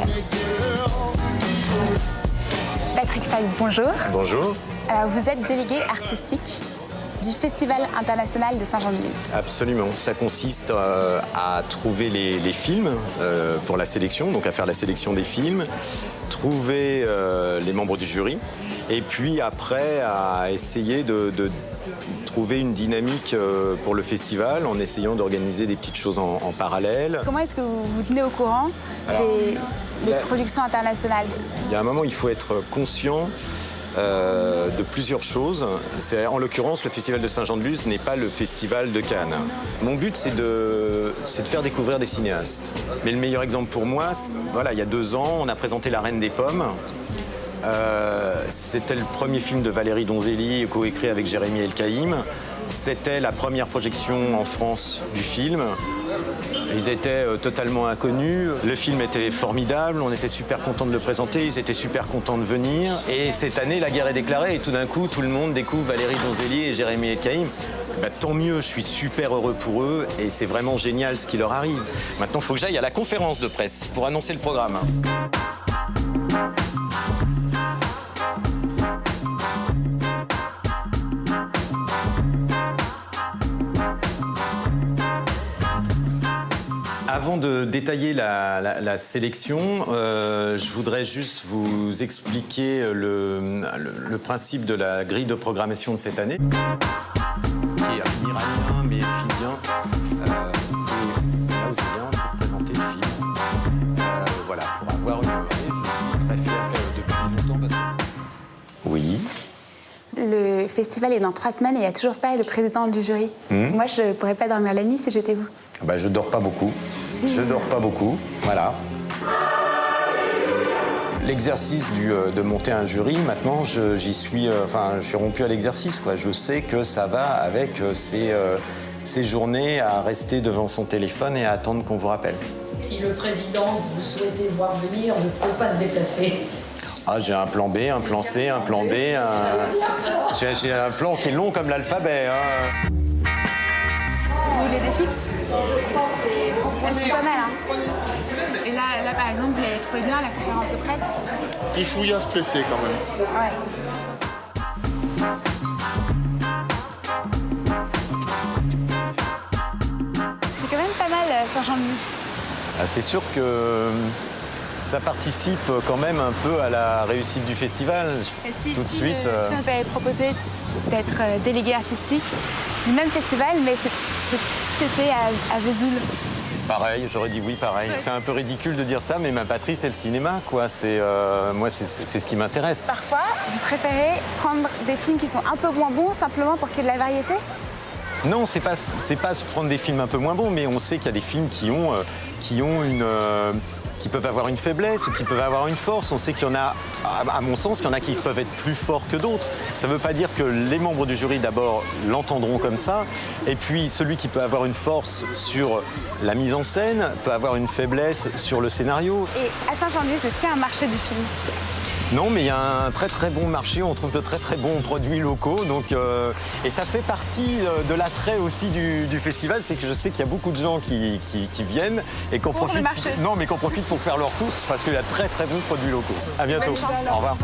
Parfait. Patrick Fay, bonjour. Bonjour. Alors, vous êtes délégué artistique du Festival international de Saint-Jean-de-Luz. Absolument. Ça consiste à trouver les films pour la sélection, donc à faire la sélection des films, trouver les membres du jury, et puis après à essayer de trouver une dynamique pour le festival en essayant d'organiser des petites choses en parallèle. Comment est-ce que vous vous tenez au courant des productions internationales? Il y a un moment, il faut être conscient de plusieurs choses. En l'occurrence, le Festival de Saint-Jean-de-Luz n'est pas le Festival de Cannes. Mon but, c'est de faire découvrir des cinéastes. Mais le meilleur exemple pour moi, voilà, il y a 2 ans, on a présenté La Reine des Pommes. C'était le premier film de Valérie Donzelli, coécrit avec Jérémy Elkaïm. C'était la première projection en France du film. Ils étaient totalement inconnus. Le film était formidable, on était super contents de le présenter, ils étaient super contents de venir. Et cette année, la guerre est déclarée et tout d'un coup, tout le monde découvre Valérie Donzelli et Jérémy Elkaïm. Tant mieux, je suis super heureux pour eux et c'est vraiment génial ce qui leur arrive. Maintenant, il faut que j'aille à la conférence de presse pour annoncer le programme. Avant de détailler la sélection, je voudrais juste vous expliquer le principe de la grille de programmation de cette année, qui est iranien mais fidien, qui est là aussi bien pour présenter le film. Voilà, pour avoir une idée, je suis très fier depuis longtemps parce que... Oui. Le festival est dans 3 semaines et il n'y a toujours pas le président du jury. Moi, je ne pourrais pas dormir la nuit si j'étais vous. Je dors pas beaucoup. Je dors pas beaucoup, voilà. L'exercice de monter un jury, maintenant, j'y suis, je suis rompu à l'exercice, quoi. Je sais que ça va avec ces journées à rester devant son téléphone et à attendre qu'on vous rappelle. Si le président que vous souhaitez voir venir ne peut pas se déplacer. Ah, j'ai un plan B, un plan C, un plan D, j'ai un plan qui est long comme l'alphabet. Hein. Vous voulez des chips? Elles sont pas mal, hein. Et là, par exemple, vous l'avez trouvé bien à la conférence de presse? Petit chouïa stressé quand même. Ouais. C'est quand même pas mal, Saint-Jean-de-Luz. C'est sûr que ça participe quand même un peu à la réussite du festival. Tout de suite. Si on t'avait proposé d'être délégué artistique du même festival, mais c'était à Vesoul. Pareil, j'aurais dit oui, pareil. Ouais. C'est un peu ridicule de dire ça, mais ma patrie, c'est le cinéma, quoi. Moi, c'est ce qui m'intéresse. Parfois, vous préférez prendre des films qui sont un peu moins bons, simplement pour qu'il y ait de la variété? Non, c'est pas prendre des films un peu moins bons, mais on sait qu'il y a des films qui peuvent avoir une faiblesse ou qui peuvent avoir une force. On sait qu'il y en a, à mon sens, qu'il y en a qui peuvent être plus forts que d'autres. Ça ne veut pas dire que les membres du jury, d'abord, l'entendront comme ça. Et puis, celui qui peut avoir une force sur la mise en scène peut avoir une faiblesse sur le scénario. Et à Saint-Jean-de-Luz, est-ce qu'il y a un marché du film? Non, mais il y a un très très bon marché, on trouve de très très bons produits locaux. Et ça fait partie de l'attrait aussi du festival, c'est que je sais qu'il y a beaucoup de gens qui viennent et qu'on profite, qu'on profite pour faire leurs courses parce qu'il y a très très bons produits locaux. À bientôt. Au revoir.